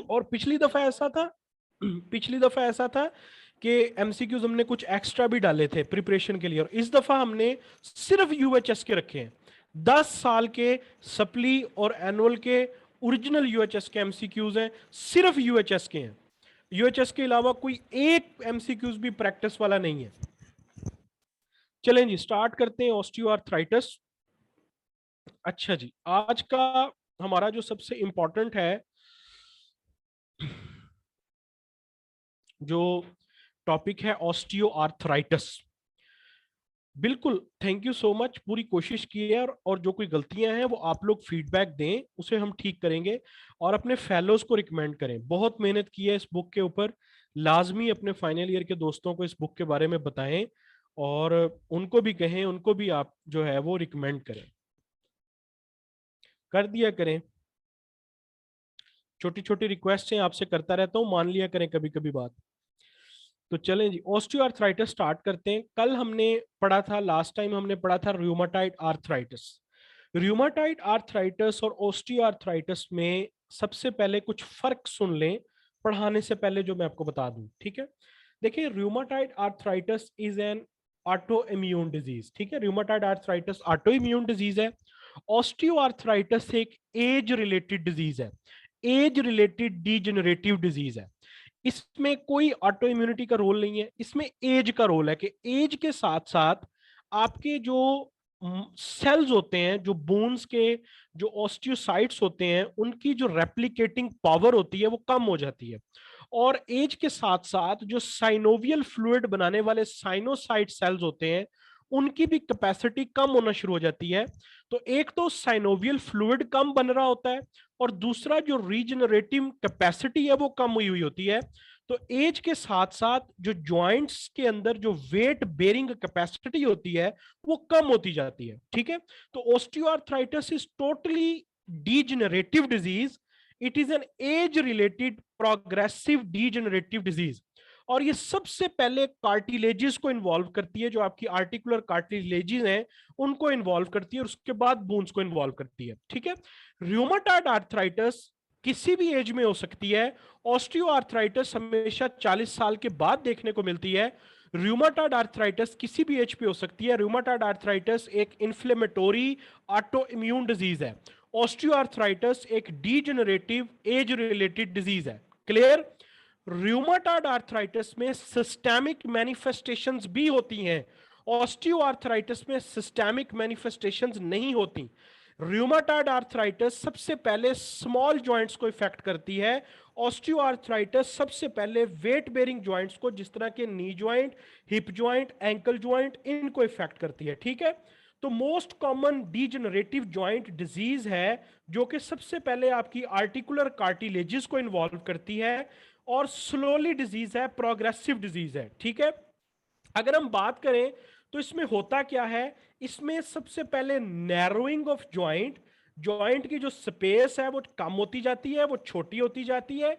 और पिछली दफा ऐसा था पिछली दफा ऐसा था कि एमसीक्यूज हमने कुछ एक्स्ट्रा भी डाले थे प्रिपरेशन के लिए, और इस दफा हमने सिर्फ यूएचएस के रखे हैं। 10 साल के सप्ली और एनुअल के ओरिजिनल यूएचएस के एमसीक्यूज हैं, सिर्फ यूएचएस के हैं। यूएचएस के अलावा कोई एक एमसीक्यूज भी प्रैक्टिस वाला नहीं है। चलें जी, स्टार्ट करते हैं ऑस्टियोआर्थराइटिस। अच्छा जी, आज का हमारा जो सबसे इंपॉर्टेंट है, जो टॉपिक है ऑस्टियोआर्थराइटिस। बिल्कुल, थैंक यू सो मच, पूरी कोशिश की है, और जो कोई गलतियां हैं वो आप लोग फीडबैक दें, उसे हम ठीक करेंगे। और अपने फेलोज को रिकमेंड करें, बहुत मेहनत की है इस बुक के ऊपर, लाजमी अपने फाइनल ईयर के दोस्तों को इस बुक के बारे में बताएं, और उनको भी कहें, उनको भी आप जो है वो रिकमेंड करें, कर दिया करें। छोटी छोटी रिक्वेस्ट है, आपसे करता रहता हूँ, मान लिया करें कभी कभी बात। तो चलें जी, ऑस्टियोआर्थराइटिस स्टार्ट करते हैं। कल हमने पढ़ा था, लास्ट टाइम हमने पढ़ा था रूमेटॉइड आर्थराइटिस। रूमेटॉइड आर्थराइटिस और ऑस्टियोआर्थराइटिस में सबसे पहले कुछ फर्क सुन लें पढ़ाने से पहले, जो मैं आपको बता दूं, ठीक है। देखिए, rheumatoid arthritis is an auto immune disease, ठीक है। Rheumatoid arthritis auto immune disease है। ऑस्टियोआर्थराइटिस एक एज रिलेटेड डिजीज है, एज रिलेटेड डीजेनरेटिव डिजीज है। इसमें कोई ऑटो इम्यूनिटी का रोल नहीं है, इसमें एज का रोल है कि एज के साथ साथ आपके जो सेल्स होते हैं, जो बोन्स के जो ऑस्टियोसाइट्स होते हैं, उनकी जो रेप्लिकेटिंग पावर होती है वो कम हो जाती है। और एज के साथ साथ जो साइनोवियल फ्लूइड बनाने वाले साइनोसाइट सेल्स होते हैं, उनकी भी कैपेसिटी कम होना शुरू हो जाती है। तो एक तो साइनोवियल फ्लूइड कम बन रहा होता है, और दूसरा जो रीजनरेटिव कैपेसिटी है वो कम हुई हुई होती है। तो एज के साथ साथ जो जॉइंट्स के अंदर जो वेट बेरिंग कैपेसिटी होती है वो कम होती जाती है, ठीक है। तो osteoarthritis is totally degenerative disease, it is an age related progressive degenerative disease. और ये सबसे पहले कार्टिलेजेस को इन्वॉल्व करती है, जो आपकी आर्टिकुलर कार्टिलेजेस हैं उनको इन्वॉल्व करती है, और उसके बाद बोन्स को इन्वॉल्व करती है, ठीक है। रूमेटॉइड आर्थराइटिस किसी भी एज में हो सकती है, ऑस्टियोआर्थराइटिस हमेशा 40 साल के बाद देखने को मिलती है। रूमेटॉइड आर्थराइटिस किसी भी एज पे हो सकती है। रूमेटॉइड आर्थराइटिस एक इन्फ्लेमेटोरी ऑटो इम्यून डिजीज है, ऑस्टियोआर्थराइटिस एक डीजेनरेटिव एज रिलेटेड डिजीज है। क्लियर? रूमेटॉइड आर्थराइटिस में सिस्टेमिक मैनिफेस्टेशंस भी होती हैं, ऑस्टियोआर्थराइटिस में सिस्टेमिक मैनिफेस्टेशंस नहीं होती। रूमेटॉइड आर्थराइटिस सबसे पहले स्मॉल जॉइंट्स को इफेक्ट करती है, ऑस्टियोआर्थराइटिस सबसे पहले वेट बेरिंग जॉइंट्स को, जिस तरह के knee joint, hip joint, ankle joint, इनको इफेक्ट करती है, ठीक है। तो most common degenerative joint disease है, जो कि सबसे पहले आपकी आर्टिकुलर कार्टिलेजेस को इन्वॉल्व करती है, और स्लोली डिजीज है, प्रोग्रेसिव डिजीज है, ठीक है। अगर हम बात करें तो इसमें होता क्या है, इसमें सबसे पहले नैरोइंग ऑफ जॉइंट, जॉइंट की जो स्पेस है वो कम होती जाती है, वो छोटी होती जाती है,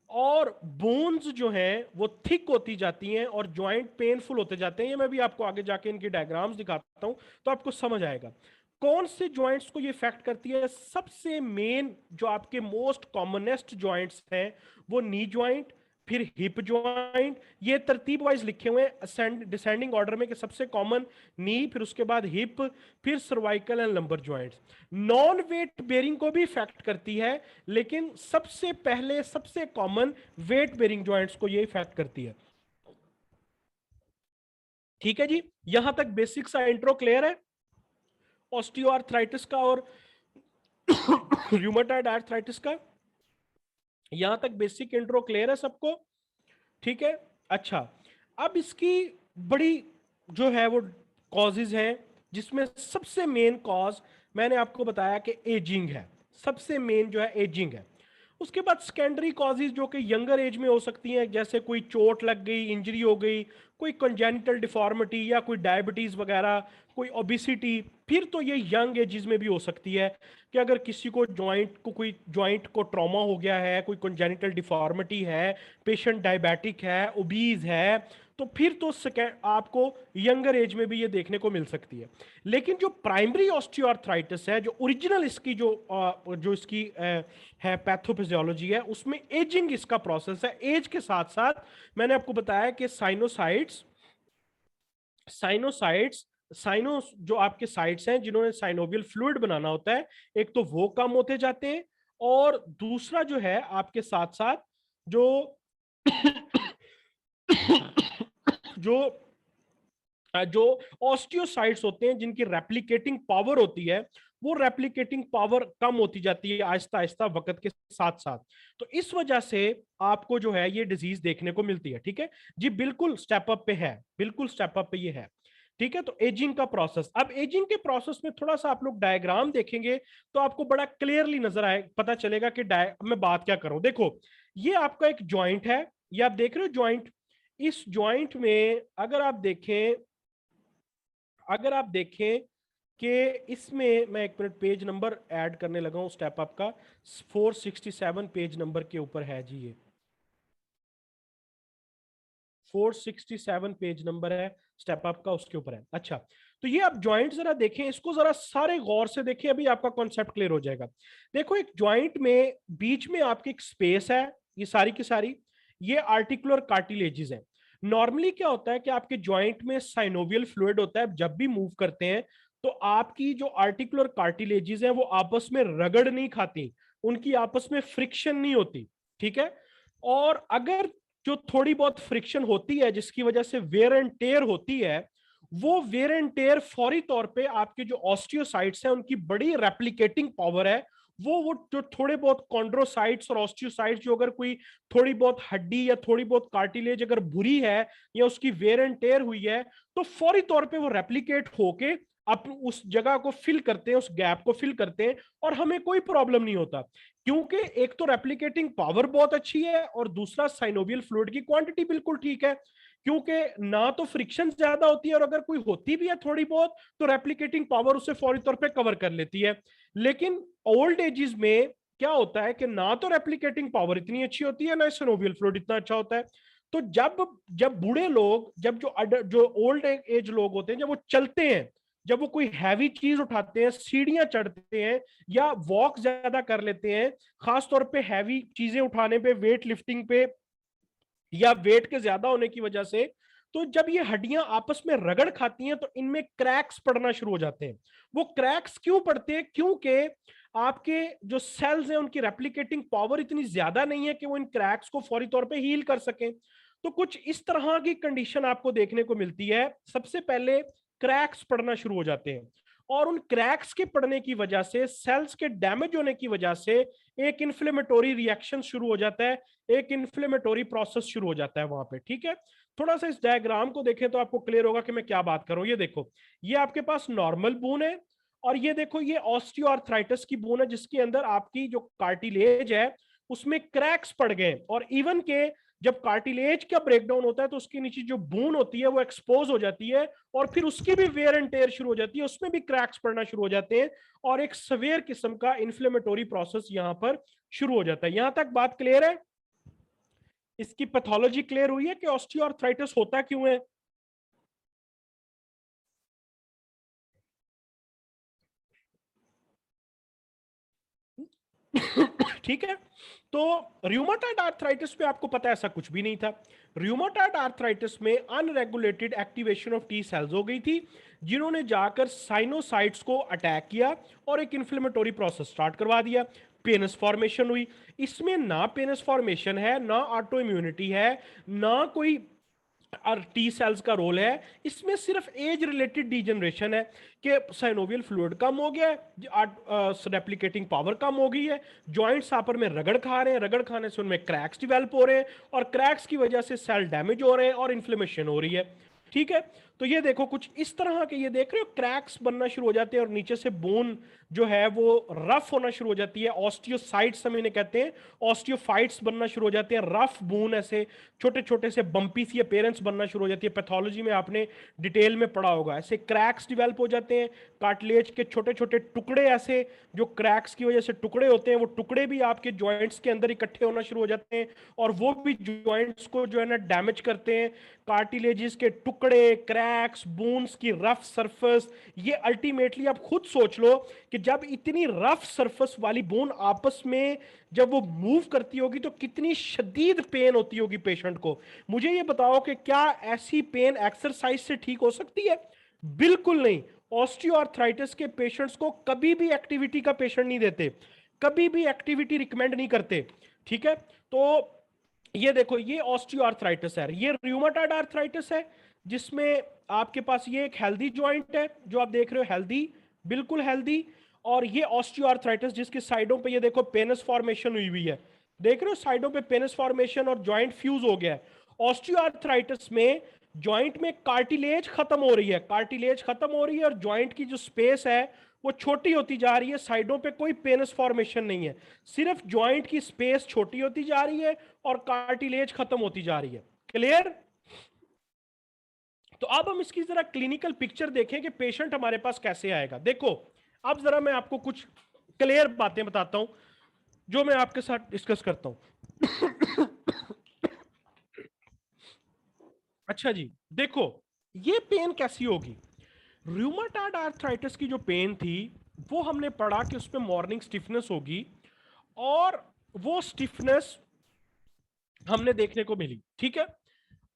और बोन्स जो हैं वो थिक होती जाती हैं, और जॉइंट पेनफुल होते जाते हैं। ये मैं भी आपको आगे जाके इनके डायग्राम्स दिखाता हूं तो आपको समझ आएगा कौन से जॉइंट्स को ये इफेक्ट करती है। सबसे मेन जो आपके मोस्ट कॉमनेस्ट जॉइंट्स हैं वो नी जॉइंट, फिर हिप जॉइंट, ये तरतीब वाइज लिखे हुए हैं डिसेंडिंग ऑर्डर में, कि सबसे कॉमन नी, फिर उसके बाद हिप, फिर cervical and lumbar joints. Non weight bearing को भी इफेक्ट करती है, लेकिन सबसे पहले सबसे कॉमन वेट बेरिंग जॉइंट्स को ये इफेक्ट करती है, ठीक है जी। यहां तक बेसिक सा इंट्रो क्लियर है ऑस्टियोआर्थराइटिस का और रूमेटॉइड आर्थराइटिस का? यहां तक बेसिक इंट्रो क्लियर है सबको? ठीक है। अच्छा, अब इसकी बड़ी जो है वो कॉजेज हैं, जिसमें सबसे मेन कॉज मैंने आपको बताया कि एजिंग है, सबसे मेन जो है एजिंग है। उसके बाद सेकेंडरी कॉजेज जो कि यंगर एज में हो सकती हैं, जैसे कोई चोट लग गई, इंजरी हो गई, कोई कंजेनिटल डिफॉर्मिटी या कोई डायबिटीज वगैरह, कोई ओबिसिटी। फिर तो ये यंग एजेस में भी हो सकती है कि अगर किसी को कोई जॉइंट को ट्रॉमा हो गया है, कोई कंजेनिटल डिफॉर्मिटी है, पेशेंट डायबिटिक है, ओबीज है, तो फिर तो आपको यंगर एज में भी ये देखने को मिल सकती है। लेकिन जो प्राइमरी ऑस्टियोआर्थराइटिस है, जो ओरिजिनल इसकी जो इसकी है पैथोफिजियोलॉजी है, उसमें एजिंग इसका प्रोसेस है। एज के साथ साथ मैंने आपको बताया कि साइनो जो आपके साइट्स हैं जिन्होंने साइनोवियल फ्लूइड बनाना होता है, एक तो वो कम होते जाते हैं, और दूसरा जो है आपके साथ साथ जो जो जो ऑस्टियोसाइट्स होते हैं जिनकी रेप्लिकेटिंग पावर होती है, वो रेप्लिकेटिंग पावर कम होती जाती है आहिस्ता आहिस्ता वक्त के साथ साथ। तो इस वजह से आपको जो है ये डिजीज देखने को मिलती है। ठीक है जी, बिल्कुल स्टेप अप पे है, बिल्कुल स्टेप अप पे ये है। ठीक है, तो एजिंग का प्रोसेस, अब एजिंग के प्रोसेस में थोड़ा सा आप लोग डायग्राम देखेंगे तो आपको बड़ा क्लियरली नजर आए, पता चलेगा कि मैं बात क्या करूं। देखो, ये आपका एक जॉइंट है, ये आप देख रहे हो जॉइंट। इस जॉइंट में अगर आप देखें कि इसमें, मैं एक मिनट पेज नंबर ऐड करने लगा हूं स्टेप अप का, 467 पेज नंबर के ऊपर है जी, ये 467 पेज नंबर है स्टेप अप का, उसके ऊपर है। अच्छा, तो ये आप जॉइंट जरा देखें, इसको जरा सारे गौर से देखें, अभी आपका कॉन्सेप्ट क्लियर हो जाएगा। देखो, एक जॉइंट में बीच में आपकी एक स्पेस है, ये सारी की सारी ये आर्टिकुलर कार्टिलेजेस है। नॉर्मली क्या होता है कि आपके जॉइंट में साइनोवियल फ्लूइड होता है, जब भी मूव करते हैं तो आपकी जो आर्टिकुलर कार्टिलेजेस है वो आपस में रगड़ नहीं खाती, उनकी आपस में फ्रिक्शन नहीं होती। ठीक है, और अगर जो थोड़ी बहुत फ्रिक्शन होती है जिसकी वजह से वेयर एंड टेयर होती है, वो वेयर एंड टेयर फौरी तौर पे आपके जो ऑस्टियोसाइट्स हैं उनकी बड़ी रेप्लिकेटिंग पावर है, वो जो थोड़े बहुत कॉन्ड्रोसाइट्स और ऑस्टियोसाइट्स, जो अगर कोई थोड़ी बहुत हड्डी या थोड़ी बहुत कार्टिलेज अगर बुरी है या उसकी वेयर एंड टेयर हुई है, तो फौरी तौर पे वो रेप्लिकेट होके आप उस जगह को फिल करते हैं, उस गैप को फिल करते हैं, और हमें कोई प्रॉब्लम नहीं होता, क्योंकि एक तो रेप्लिकेटिंग पावर बहुत अच्छी है और दूसरा साइनोवियल फ्लूइड की क्वांटिटी बिल्कुल ठीक है, क्योंकि ना तो फ्रिक्शन ज्यादा होती है और अगर कोई होती भी है थोड़ी बहुत तो रेप्लिकेटिंग पावर उसे फौरी तौर पे कवर कर लेती है। लेकिन ओल्ड एजेस में क्या होता है कि ना तो रेप्लिकेटिंग पावर इतनी अच्छी होती है, ना साइनोवियल फ्लूइड इतना अच्छा होता है। तो जब जब बूढ़े लोग, जब जो ओल्ड एज लोग होते हैं, जब वो चलते हैं, जब वो कोई हैवी चीज उठाते हैं, सीढ़ियां चढ़ते हैं या वॉक ज्यादा कर लेते हैं, खासतौर पे हैवी चीजें उठाने पे, वेट लिफ्टिंग पे, या वेट के ज्यादा होने की वजह से, तो जब ये हड्डियां आपस में रगड़ खाती हैं तो इनमें क्रैक्स पड़ना शुरू हो जाते हैं। वो क्रैक्स क्यों पड़ते हैं? क्योंकि आपके जो सेल्स हैं उनकी रेप्लिकेटिंग पावर इतनी ज्यादा नहीं है कि वो इन क्रैक्स को फौरी तौर पे हील कर सकें। तो कुछ इस तरह की कंडीशन आपको देखने को मिलती है। सबसे पहले क्रैक्स पड़ना शुरू हो जाते हैं, और उन क्रैक्स के पड़ने की वजह से, सेल्स के डैमेज होने की वजह से एक इन्फ्लेमेटोरी रिएक्शन शुरू हो जाता है, एक इन्फ्लेमेटोरी प्रोसेस शुरू हो जाता है वहां पे। ठीक है, थोड़ा सा इस डायग्राम को देखें तो आपको क्लियर होगा कि मैं क्या बात कर रहा हूं। ये देखो, ये आपके पास नॉर्मल बोन है, और ये देखो ये ऑस्टियोआर्थराइटिस की बोन है जिसके अंदर आपकी जो कार्टिलेज है उसमें क्रैक्स पड़ गए, और इवन के जब कार्टिलेज का ब्रेकडाउन होता है तो उसके नीचे जो बोन होती है वो एक्सपोज हो जाती है, और फिर उसकी भी वेयर एंड टेयर शुरू हो जाती है, उसमें भी क्रैक्स पड़ना शुरू हो जाते हैं, और एक सवेयर किस्म का इन्फ्लेमेटोरी प्रोसेस यहां पर शुरू हो जाता है। यहां तक बात क्लियर है? इसकी पैथोलॉजी क्लियर हुई है कि ऑस्टियोआर्थराइटिस होता क्यों है? ठीक है, तो र्यूमाटॉइड आर्थराइटिस में आपको पता है ऐसा कुछ भी नहीं था। र्यूमाटॉइड आर्थराइटिस में unregulated activation of T cells हो गई थी, जिन्होंने जाकर साइनोसाइट्स को अटैक किया और एक इन्फ्लेमेटोरी प्रोसेस स्टार्ट करवा दिया। पेनस फॉर्मेशन हुई। इसमें ना पेनस फॉर्मेशन है, ना ऑटो इम्यूनिटी है, ना कोई और टी सेल्स का रोल है। इसमें सिर्फ एज रिलेटेड डिजनरेशन है कि साइनोवियल फ्लूइड कम हो गया है, रेप्लिकेटिंग पावर कम हो गई है, जॉइंट्स आपस में रगड़ खा रहे हैं, रगड़ खाने से उनमें क्रैक्स डेवलप हो रहे हैं, और क्रैक्स की वजह से सेल डैमेज हो रहे हैं और इन्फ्लेमेशन हो रही है। ठीक है, तो ये देखो कुछ इस तरह के, ये देख रहे हो क्रैक्स बनना शुरू हो जाते हैं और नीचे से बोन जो है वो रफ होना शुरू हो जाती है। ऑस्टियोसाइट्स हम इन्हें कहते हैं, ऑस्टियोफाइट्स बनना शुरू हो जाते हैं, रफ बोन ऐसे छोटे छोटे से बम्पी सी अपीयरेंस बनना शुरू हो जाती है। पैथोलॉजी में आपने डिटेल में पढ़ा होगा, ऐसे क्रैक्स डिवेल्प हो जाते हैं, कार्टिलेज के छोटे छोटे टुकड़े, ऐसे जो क्रैक्स की वजह से टुकड़े होते हैं, वो टुकड़े भी आपके जॉइंट्स के अंदर इकट्ठे होना शुरू हो जाते हैं और वो भी जॉइंट्स को जो है ना डैमेज करते हैं। कार्टिलेजेस के टुकड़े, क्रैक्स, बोन्स की रफ सरफेस, ये अल्टीमेटली आप खुद सोच लो कि जब इतनी रफ सरफेस वाली बोन आपस में जब वो मूव करती होगी तो कितनी शदीद पेन होती होगी पेशेंट को। मुझे ये बताओ कि क्या ऐसी पेन एक्सरसाइज से ठीक हो सकती है? बिल्कुल नहीं। ऑस्टियोआर्थराइटिस के पेशेंट्स को कभी भी एक्टिविटी का पेशेंट नहीं देते, कभी भी एक्टिविटी रिकमेंड नहीं करते, ठीक है। तो ये देखो, ये ऑस्टियोआर्थराइटिस है, ये रूमेटॉइड आर्थराइटिस है जिसमें आपके पास ये एक हेल्दी जॉइंट है जो आप देख रहे हो, हेल्दी, बिल्कुल हेल्दी। और ये ऑस्टियोआर्थराइटिस जिसके साइडों पे ये देखो पेनिस फॉर्मेशन हुई हुई है, देख रहे हो साइडों पे पेनिस फॉर्मेशन और जॉइंट फ्यूज हो गया है। ऑस्टियोआर्थराइटिस में जॉइंट में कार्टिलेज खत्म हो रही है, कार्टिलेज खत्म हो रही है और जॉइंट की जो स्पेस है वो छोटी होती जा रही है, साइडों पे कोई पेनिस फॉर्मेशन नहीं है, सिर्फ जॉइंट की स्पेस छोटी होती जा रही है और कार्टिलेज खत्म होती जा रही है। क्लियर? तो अब हम इसकी जरा क्लिनिकल पिक्चर देखें कि पेशेंट हमारे पास कैसे आएगा। देखो अब जरा मैं आपको कुछ क्लियर बातें बताता हूं जो मैं आपके साथ डिस्कस करता हूं। अच्छा जी, देखो ये पेन कैसी होगी। रूमेटॉइड आर्थराइटिस की जो पेन थी वो हमने पढ़ा कि उसमें मॉर्निंग स्टिफनेस होगी और वो स्टिफनेस हमने देखने को मिली, ठीक है।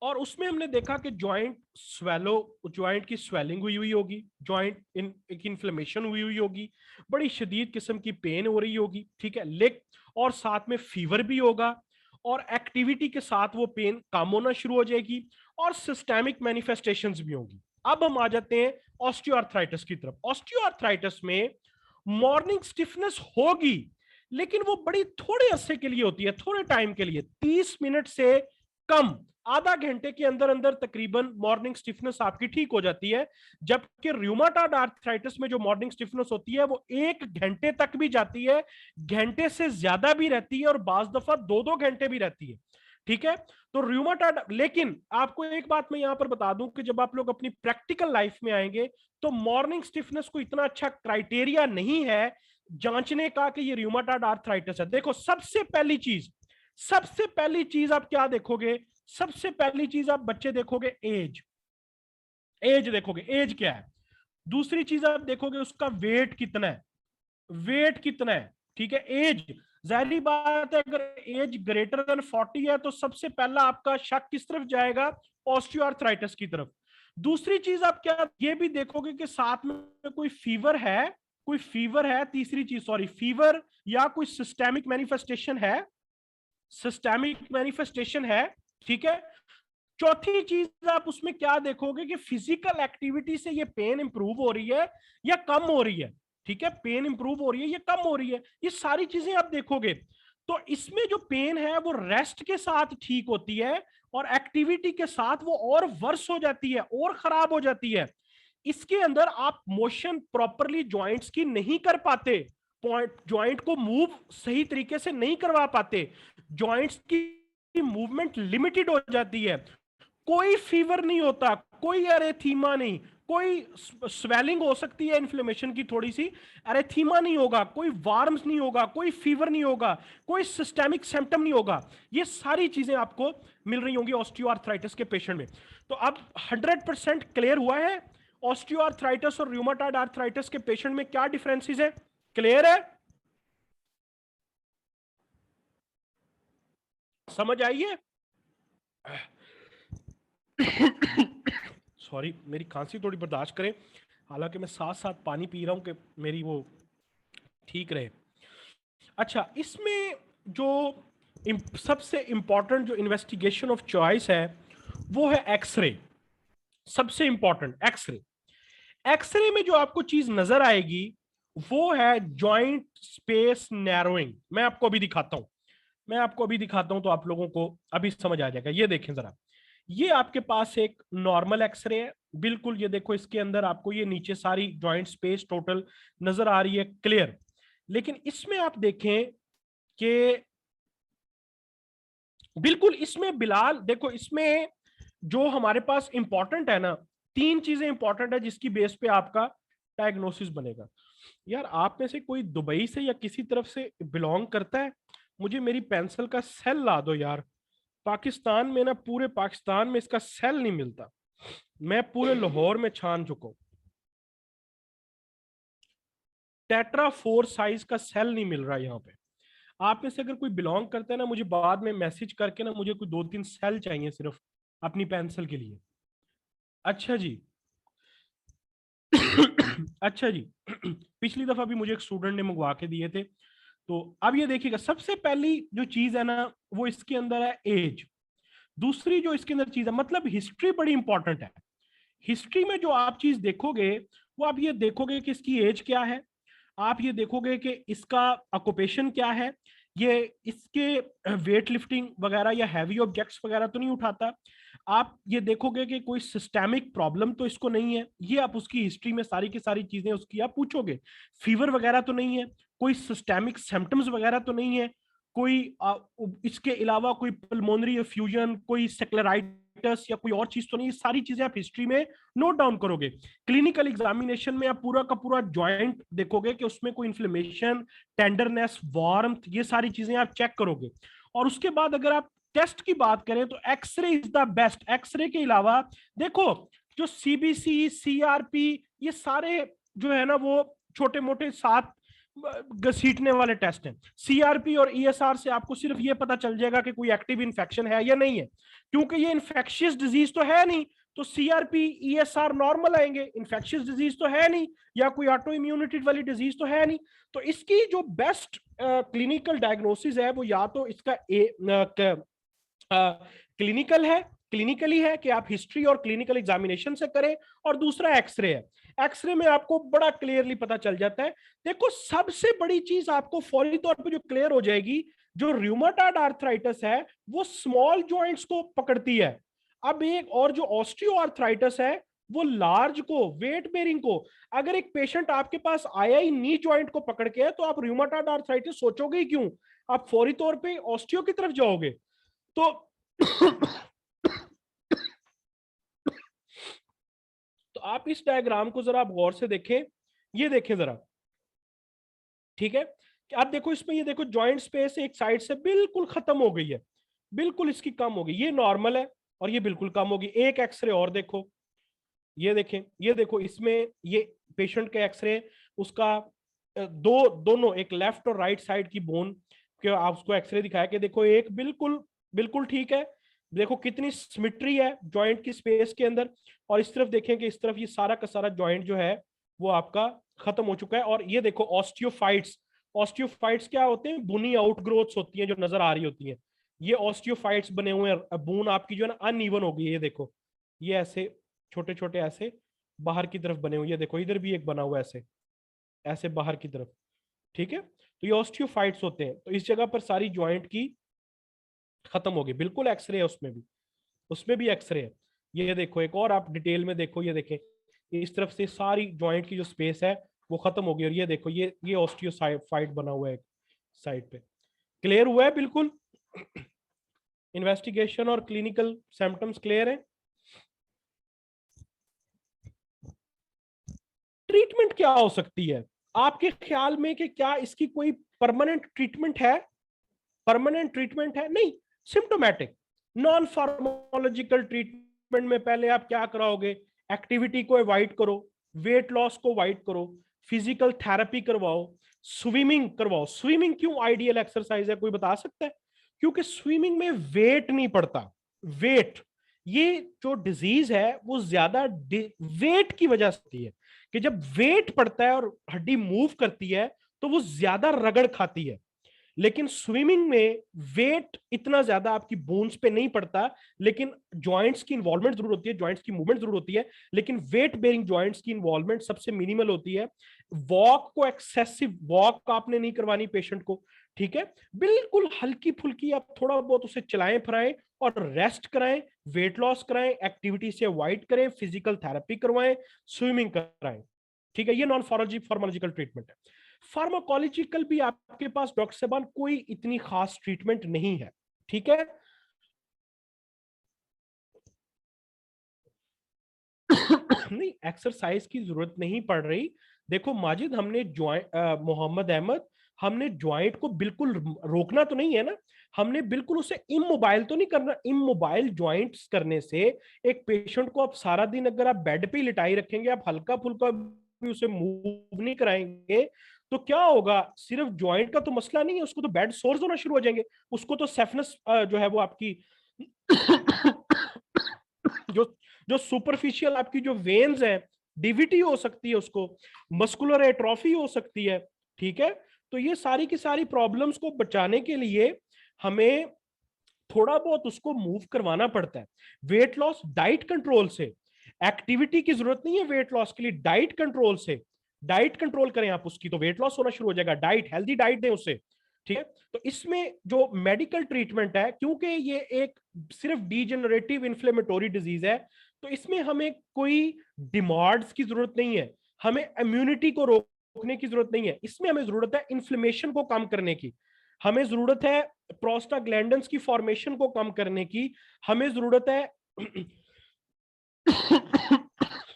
और उसमें हमने देखा कि जॉइंट स्वेलो, जॉइंट की स्वेलिंग हुई हुई होगी, जॉइंट एक इन्फ्लेमेशन हुई हुई होगी, बड़ी शदीद किस्म की पेन हो रही होगी, ठीक है, लेग, और साथ में फीवर भी होगा और एक्टिविटी के साथ वो पेन कम होना शुरू हो जाएगी और सिस्टेमिक मैनिफेस्टेशंस भी होंगी। अब हम आ जाते हैं ऑस्टियोआर्थराइटिस की तरफ। ऑस्टियोआर्थराइटिस में मॉर्निंग स्टिफनेस होगी लेकिन वो बड़ी थोड़े अरसे के लिए होती है, थोड़े टाइम के लिए, 30 मिनट से कम, आधा घंटे के अंदर अंदर तकरीबन मॉर्निंग स्टिफनेस आपकी ठीक हो जाती है। जबकि रूमेटॉइड आर्थराइटिस में जो मॉर्निंग स्टिफनेस होती है वो 1 घंटे तक भी जाती है, घंटे से ज्यादा भी रहती है और बाज दफा 2-2 घंटे भी रहती है, ठीक है। तो रूमेटॉइड, लेकिन आपको एक बात मैं यहां पर बता दूं कि जब आप लोग अपनी प्रैक्टिकल लाइफ में आएंगे तो मॉर्निंग स्टिफनेस को इतना अच्छा क्राइटेरिया नहीं है जांचने का कि ये रूमेटॉइड आर्थराइटिस है। देखो सबसे पहली चीज आप क्या देखोगे? सबसे पहली चीज आप बच्चे देखोगे एज, एज देखोगे, एज क्या है। दूसरी चीज आप देखोगे उसका वेट कितना है, वेट कितना है, ठीक है। एज, जाहिर बात है अगर एज ग्रेटर देन 40 है तो सबसे पहला आपका शक किस तरफ जाएगा? ऑस्टियोआर्थराइटिस की तरफ। दूसरी चीज आप क्या ये भी देखोगे कि साथ में कोई फीवर है, कोई फीवर है, तीसरी चीज सॉरी फीवर या कोई सिस्टेमिक मैनिफेस्टेशन है, सिस्टेमिक मैनिफेस्टेशन है, ठीक है। चौथी चीज आप उसमें क्या देखोगे कि फिजिकल एक्टिविटी से ये पेन इंप्रूव हो रही है या कम हो रही है, ठीक है, पेन इंप्रूव हो रही है या कम हो रही है, ये सारी चीजें आप देखोगे। तो इसमें जो पेन है वो रेस्ट के साथ ठीक होती है और एक्टिविटी के साथ वो और वर्स हो जाती है और खराब हो जाती है। इसके अंदर आप मोशन प्रॉपरली जॉइंट्स की नहीं कर पाते, जॉइंट को मूव सही तरीके से नहीं करवा पाते, जॉइंट्स की मूवमेंट लिमिटेड हो जाती है, कोई फीवर नहीं होता, कोई एरेथीमा नहीं, कोई स्वेलिंग हो सकती है इन्फ्लेमेशन की थोड़ी सी, एरेथीमा नहीं होगा, कोई वार्म्स नहीं होगा, कोई फीवर नहीं होगा, कोई सिस्टेमिक सिम्टम नहीं होगा। ये सारी चीजें आपको मिल रही होंगी ऑस्टियोआर्थराइटिस के पेशेंट में। तो अब 100% क्लियर हुआ है ऑस्टियोआर्थराइटिस और रूमेटॉइड आर्थराइटिस के पेशेंट में क्या डिफरेंसेस है? क्लियर है? समझ आइए? सॉरी मेरी खांसी थोड़ी बर्दाश्त करें, हालांकि मैं साथ साथ पानी पी रहा हूं कि मेरी वो ठीक रहे। अच्छा, इसमें जो सबसे इंपॉर्टेंट जो इन्वेस्टिगेशन ऑफ चॉइस है वो है एक्सरे। सबसे इंपॉर्टेंट एक्सरे, एक्सरे में जो आपको चीज नजर आएगी वो है जॉइंट स्पेस नैरोइंग। मैं आपको अभी दिखाता हूं, मैं आपको अभी दिखाता हूं तो आप लोगों को अभी समझ आ जाएगा। ये देखें जरा, ये आपके पास एक नॉर्मल एक्सरे है, बिल्कुल ये देखो इसके अंदर आपको ये नीचे सारी जॉइंट स्पेस टोटल नजर आ रही है क्लियर। लेकिन इसमें आप देखें कि बिल्कुल इसमें बिलाल देखो, इसमें जो हमारे पास इंपॉर्टेंट है ना, 3 चीजें इंपॉर्टेंट है जिसकी बेस पे आपका डायग्नोसिस बनेगा। यार आप में से कोई दुबई से या किसी तरफ से बिलोंग करता है? मुझे मेरी पेंसिल का सेल ला दो यार। पाकिस्तान में ना, पूरे पाकिस्तान में इसका सेल नहीं मिलता। मैं पूरे लाहौर में छान चुका हूं, टेट्रा 4 साइज का सेल नहीं मिल रहा यहाँ पे। आप में से अगर कोई बिलोंग करता है ना, मुझे बाद में मैसेज करके ना, मुझे कोई 2-3 सेल चाहिए सिर्फ अपनी पेंसिल के लिए। अच्छा जी। अच्छा जी। पिछली दफा भी मुझे एक स्टूडेंट ने मंगवा के दिए थे। तो अब ये देखिएगा, सबसे पहली जो चीज है ना, वो इसके अंदर है एज। दूसरी जो इसके अंदर चीज है, मतलब हिस्ट्री बड़ी इंपॉर्टेंट है। हिस्ट्री में जो आप चीज देखोगे, वो आप ये देखोगे कि इसकी एज क्या है, आप ये देखोगे कि इसका ऑक्यूपेशन क्या है, ये इसके वेट लिफ्टिंग वगैरह या हैवी ऑब्जेक्ट्स वगैरह तो नहीं उठाता। आप ये देखोगे कि कोई सिस्टेमिक प्रॉब्लम तो इसको नहीं है, ये आप उसकी हिस्ट्री में सारी की सारी चीजें उसकी आप पूछोगे। फीवर वगैरह तो नहीं है, कोई सिस्टेमिक सिम्टम्स वगैरह तो नहीं है, कोई इसके अलावा कोई पल्मोनरी एफ्यूजन, कोई सेक्लेराइटिस या कोई और चीज तो नहीं। सारी चीजें आप हिस्ट्री में नोट डाउन करोगे। क्लिनिकल एग्जामिनेशन में आप पूरा का पूरा जॉइंट देखोगे कि उसमें कोई इन्फ्लेमेशन, टेंडरनेस, वार्मथ, ये सारी चीजें आप चेक करोगे। और उसके बाद अगर आप टेस्ट की बात करें तो x-ray is the best. X-ray के अलावा देखो, जो सीबीसी, सीआरपी, ये सारे जो है ना, वो छोटे मोटे 7 घसीटने वाले टेस्ट हैं। सीआरपी और ईएसआर से आपको सिर्फ ये पता चल जाएगा कि कोई एक्टिव इन्फेक्शन है या नहीं है, क्योंकि ये इन्फेक्शियस डिजीज तो है नहीं, तो सीआरपी ईएसआर नॉर्मल आएंगे। इन्फेक्शियस डिजीज तो है नहीं, या कोई ऑटो इम्यूनिटी वाली डिजीज तो है नहीं। तो इसकी जो बेस्ट क्लिनिकल डायग्नोसिस है, वो या तो इसका क्लिनिकल है, क्लिनिकली है कि आप हिस्ट्री और क्लिनिकल एग्जामिनेशन से करें, और दूसरा एक्सरे है। एक्सरे में आपको बड़ा क्लियरली पता चल जाता है। देखो, सबसे बड़ी चीज आपको फौरी तौर पे जो क्लियर हो जाएगी, जो रूमेटॉइड आर्थराइटिस है वो स्मॉल जॉइंट्स को पकड़ती है। अब एक और जो ऑस्टियो आर्थराइटिस है, वो लार्ज को, वेट बेरिंग को। अगर एक पेशेंट आपके पास आया ही नी जॉइंट को पकड़ के, तो आप रूमेटॉइड आर्थराइटिस सोचोगे ही क्यों, आप फौरी तौर पे ऑस्टियो की तरफ जाओगे। तो तो आप इस डायग्राम को जरा आप गौर से देखें, ये देखें जरा, ठीक है। कि आप देखो इसमें, ये देखो जॉइंट स्पेस एक साइड से बिल्कुल खत्म हो गई है, बिल्कुल इसकी कम हो गई, ये नॉर्मल है, और ये बिल्कुल कम होगी। एक एक्सरे और देखो, ये देखें, ये देखो इसमें ये पेशेंट के एक्सरे, उसका दोनों, एक लेफ्ट और राइट साइड की बोन के आप उसको एक्सरे दिखाया कि देखो, एक बिल्कुल बिल्कुल ठीक है, देखो कितनी सिमेट्री है जॉइंट की स्पेस के अंदर। और इस तरफ देखें कि इस तरफ ये सारा का सारा जॉइंट जो है वो आपका खत्म हो चुका है। और ये देखो ऑस्टियोफाइट्स, ऑस्टियोफाइट्स क्या होते हैं, बुनी आउटग्रोथ्स होती हैं जो नजर आ रही होती हैं। ये ऑस्टियोफाइट्स बने हुए हैं, बून आपकी जो है ना अनइवन हो गई है, ये देखो, ये ऐसे छोटे छोटे ऐसे बाहर की तरफ बने हुए, ये देखो इधर भी एक बना हुआ ऐसे, ऐसे बाहर की तरफ, ठीक है। तो ये ऑस्टियोफाइट्स होते हैं। तो इस जगह पर सारी जॉइंट की खत्म हो गई, बिल्कुल एक्सरे है उसमें भी, उसमें भी एक्सरे है। ये देखो एक और आप डिटेल में देखो, ये देखें इस तरफ से सारी जॉइंट की जो स्पेस है वो खत्म हो गई। और ये देखो, ये ऑस्टियोफाइट बना हुआ है साइड पे। क्लियर हुआ है बिल्कुल? इन्वेस्टिगेशन और क्लिनिकल सिम्टम्स क्लियर है। ट्रीटमेंट क्या हो सकती है आपके ख्याल में, कि क्या इसकी कोई परमानेंट ट्रीटमेंट है? परमानेंट ट्रीटमेंट है नहीं, सिम्टोमेटिक नॉन फार्माकोलॉजिकल ट्रीटमेंट में पहले आप क्या कराओगे, एक्टिविटी को अवॉइड करो, वेट लॉस को अवॉइड करो, फिजिकल थेरेपी करवाओ, स्विमिंग करवाओ। स्विमिंग क्यों आइडियल एक्सरसाइज है, कोई बता सकता है? क्योंकि स्विमिंग में वेट नहीं पड़ता। वेट, ये जो डिजीज है वो ज्यादा वेट की वजह से होती है, कि जब वेट पड़ता है और हड्डी मूव करती है तो वो ज्यादा रगड़ खाती है। लेकिन स्विमिंग में वेट इतना ज्यादा आपकी बोन्स पे नहीं पड़ता, लेकिन जॉइंट्स की इन्वॉल्वमेंट जरूर होती है, जॉइंट्स की मूवमेंट जरूर होती है, लेकिन वेट बेरिंग जॉइंट्स की इन्वॉल्वमेंट सबसे मिनिमल होती है। वॉक को, एक्सेसिव वॉक आपने नहीं करवानी पेशेंट को, ठीक है, बिल्कुल हल्की फुल्की आप थोड़ा बहुत उसे चलाएं फिराएं और रेस्ट कराएं, वेट लॉस कराएं, एक्टिविटी से अवॉइड करें, फिजिकल थेरेपी करवाएं, स्विमिंग कराएं। ठीक है, ये नॉन फार्माकोलॉजिकल ट्रीटमेंट है। फार्माकोलॉजिकल भी आपके पास डॉक्टर साहबान कोई इतनी खास ट्रीटमेंट नहीं है। ठीक है नहीं, एक्सरसाइज की जरूरत नहीं पड़ रही। देखो माजिद, हमने ज्वाइंट मोहम्मद अहमद, हमने ज्वाइंट को बिल्कुल रोकना तो नहीं है ना, हमने बिल्कुल उसे इमोबाइल तो नहीं करना। इमोबाइल ज्वाइंट्स करने से एक पेशेंट को आप सारा दिन अगर आप बेड पे लिटाई रखेंगे, आप हल्का फुल्का भी उसे मूव नहीं कराएंगे, तो क्या होगा? सिर्फ ज्वाइंट का तो मसला नहीं है, उसको तो बेड सोर्स होना शुरू हो जाएंगे, उसको तो सेफनेस जो है वो आपकी जो जो सुपरफिशियल आपकी जो वेन्स है, डीवीटी हो सकती है, उसको मस्कुलर एट्रोफी हो सकती है। ठीक है, तो ये सारी की सारी प्रॉब्लम्स को बचाने के लिए हमें थोड़ा बहुत उसको मूव करवाना पड़ता है। वेट लॉस डाइट कंट्रोल से, एक्टिविटी की जरूरत नहीं है वेट लॉस के लिए, डाइट कंट्रोल से। डाइट कंट्रोल करें आप उसकी तो वेट लॉस होना शुरू हो जाएगा। डाइट, हेल्दी डाइट दें उसे। ठीक है, तो इसमें जो मेडिकल ट्रीटमेंट है, क्योंकि ये एक सिर्फ डीजेनरेटिव इन्फ्लेमेटोरी डिजीज है, तो इसमें हमें कोई डिमार्ड्स की जरूरत नहीं है, हमें इम्यूनिटी को रोकने की जरूरत नहीं है। इसमें हमें जरूरत है इन्फ्लेमेशन को कम करने की, हमें जरूरत है प्रोस्टाग्लैंडिन्स की फॉर्मेशन को कम करने की, हमें जरूरत है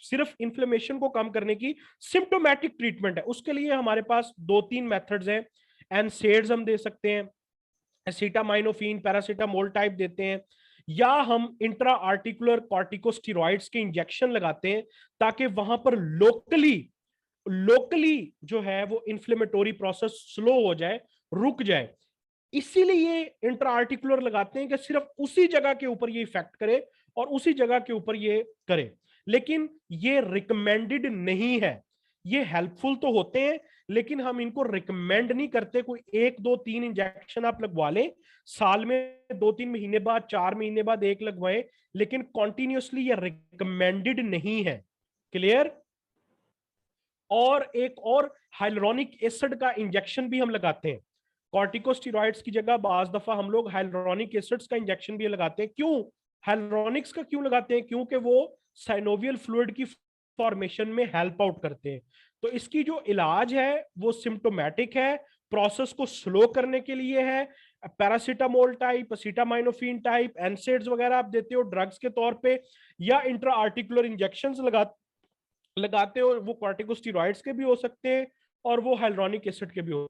सिर्फ इन्फ्लेमेशन को कम करने की। सिम्टोमेटिक ट्रीटमेंट है, उसके लिए हमारे पास 2-3 मेथड्स हैं। एनसेड्स हम दे सकते हैं, एसिटामाइनोफिन, पैरासीटामोल टाइप देते हैं, या हम इंट्रा आर्टिकुलर कॉर्टिकोस्टेरॉइड्स के इंजेक्शन लगाते हैं, ताकि वहां पर लोकली जो है वो इन्फ्लेमेटोरी प्रोसेस स्लो हो जाए, रुक जाए। इसीलिए इंट्रा आर्टिकुलर लगाते हैं कि सिर्फ उसी जगह के ऊपर ये इफेक्ट करे और उसी जगह के ऊपर ये करे। लेकिन ये रिकमेंडेड नहीं है। ये हेल्पफुल तो होते हैं, लेकिन हम इनको रिकमेंड नहीं करते। कोई 1-2-3 इंजेक्शन आप लगवा लें, साल में 2-3 महीने बाद, 4 महीने बाद एक लगवाएं, लेकिन कॉन्टिन्यूसली ये रिकमेंडेड नहीं है। क्लियर? और एक और हाइलुरोनिक एसिड का इंजेक्शन भी हम लगाते हैं। कॉर्टिकोस्टेरॉइड्स की जगह बाज दफा हम लोग हाइलुरोनिक एसिड्स का इंजेक्शन भी लगाते हैं। क्यों हाइलुरोनिक्स का क्यों लगाते हैं? क्योंकि वो साइनोवियल फ्लूइड की फॉर्मेशन में हेल्प आउट करते हैं। तो इसकी जो इलाज है वो सिम्टोमेटिक है, प्रोसेस को स्लो करने के लिए है। Paracetamol type, acetaminophen type, NSAIDs वगैरह आप देते हो ड्रग्स के तौर पे, या इंट्रा आर्टिकुलर इंजेक्शन लगाते हो। वो कॉर्टिकोस्टेरॉइड्स के भी हो सकते हैं और वो हाइलुरोनिक एसिड के भी हो।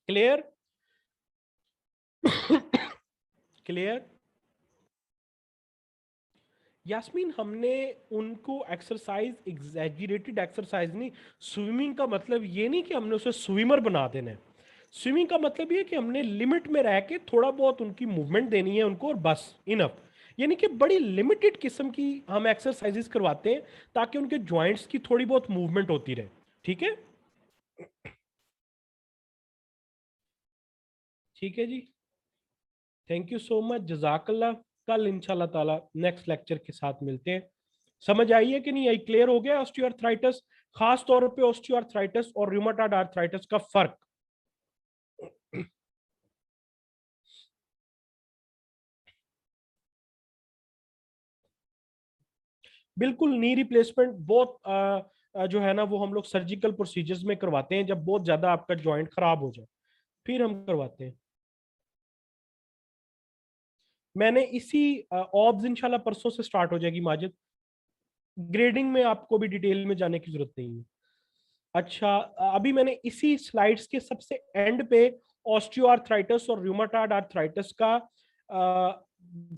क्लियर? क्लियर? यास्मीन, हमने उनको एक्सरसाइज, एग्जैजरेटेड एक्सरसाइज नहीं, स्विमिंग का मतलब ये नहीं कि हमने उसे स्विमर बना देना है। स्विमिंग का मतलब ये कि हमने लिमिट में रह के थोड़ा बहुत उनकी मूवमेंट देनी है उनको, और बस इनफ। यानी कि बड़ी लिमिटेड किस्म की हम एक्सरसाइजेस करवाते हैं, ताकि उनके जॉइंट्स की थोड़ी बहुत मूवमेंट होती रहे। ठीक है? ठीक है जी, थैंक यू सो मच, जजाकल्ला। कल इंशाल्लाह ताला नेक्स्ट लेक्चर के साथ मिलते हैं। समझ आई है कि नहीं आई? क्लियर हो गया ऑस्टियोआर्थराइटिस, खास तौर पे ऑस्टियोआर्थराइटिस और रूमेटॉइड आर्थराइटिस का फर्क? बिल्कुल, नी रिप्लेसमेंट बहुत जो है ना वो हम लोग सर्जिकल प्रोसीजर्स में करवाते हैं, जब बहुत ज्यादा आपका जॉइंट खराब हो जाए फिर हम करवाते हैं। मैंने इसी ऑब्स इंशाल्लाह परसों से स्टार्ट हो जाएगी माजिद। ग्रेडिंग में आपको भी डिटेल में जाने की जरूरत नहीं है। अच्छा, अभी मैंने इसी स्लाइड्स के सबसे एंड पे ऑस्टियोआर्थराइटिस और रूमेटॉइड आर्थराइटिस का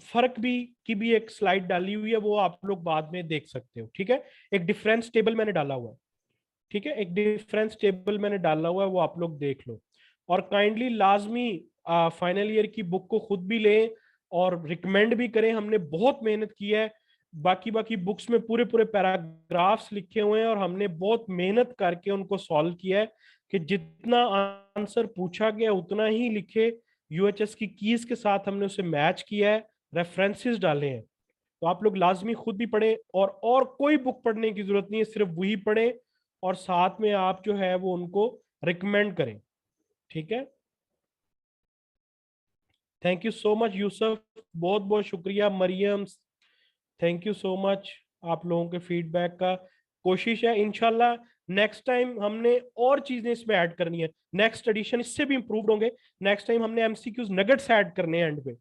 फर्क भी की भी एक स्लाइड डाली हुई है, वो आप लोग बाद में देख सकते हो। ठीक है, एक डिफरेंस टेबल मैंने डाला हुआ है। ठीक है, एक डिफरेंस टेबल मैंने डाला हुआ है, वो आप लोग देख लो। और काइंडली लाजमी फाइनल ईयर की बुक को खुद भी लें और रिकमेंड भी करें। हमने बहुत मेहनत की है, बाकी बाकी बुक्स में पूरे पूरे पैराग्राफ्स लिखे हुए हैं और हमने बहुत मेहनत करके उनको सॉल्व किया है कि जितना आंसर पूछा गया उतना ही लिखे। यूएचएस की कीज के साथ हमने उसे मैच किया है, रेफरेंसेस डाले हैं। तो आप लोग लाजमी खुद भी पढ़ें, और कोई बुक पढ़ने की जरूरत नहीं है, सिर्फ वही पढ़ें और साथ में आप जो है वो उनको रिकमेंड करें। ठीक है? Thank you so much Yusuf, बहुत बहुत शुक्रिया। Maryam, thank you so much आप लोगों के फीडबैक का। कोशिश है इंशाल्लाह नेक्स्ट टाइम हमने और चीजें इसमें ऐड करनी है, नेक्स्ट एडिशन इससे भी इंप्रूव्ड होंगे। नेक्स्ट टाइम हमने एमसीक्यूज नगेट्स ऐड करने हैं एंड पे।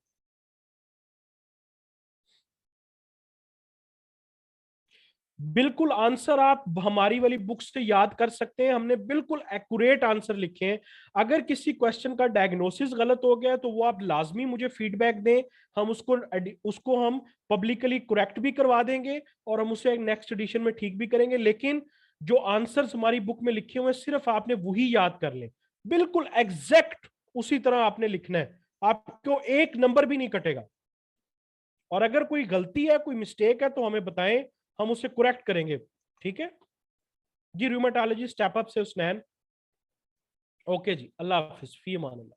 बिल्कुल आंसर आप हमारी वाली बुक से याद कर सकते हैं, हमने बिल्कुल एक्यूरेट आंसर लिखे हैं। अगर किसी क्वेश्चन का डायग्नोसिस गलत हो गया तो वो आप लाजमी मुझे फीडबैक दें, हम उसको हम पब्लिकली करेक्ट भी करवा देंगे और हम उसे नेक्स्ट एडिशन में ठीक भी करेंगे। लेकिन जो आंसर्स हमारी बुक में लिखे हुए हैं सिर्फ आपने वही याद कर लें, बिल्कुल एग्जैक्ट उसी तरह आपने लिखना है, आपको एक नंबर भी नहीं कटेगा। और अगर कोई गलती है, कोई मिस्टेक है तो हमें बताएं, हम उसे करेक्ट करेंगे। ठीक है जी, रूमेटोलॉजी स्टेप अप से उस्नैन। ओके जी, अल्लाह हाफिज, फी अमान अल्लाह।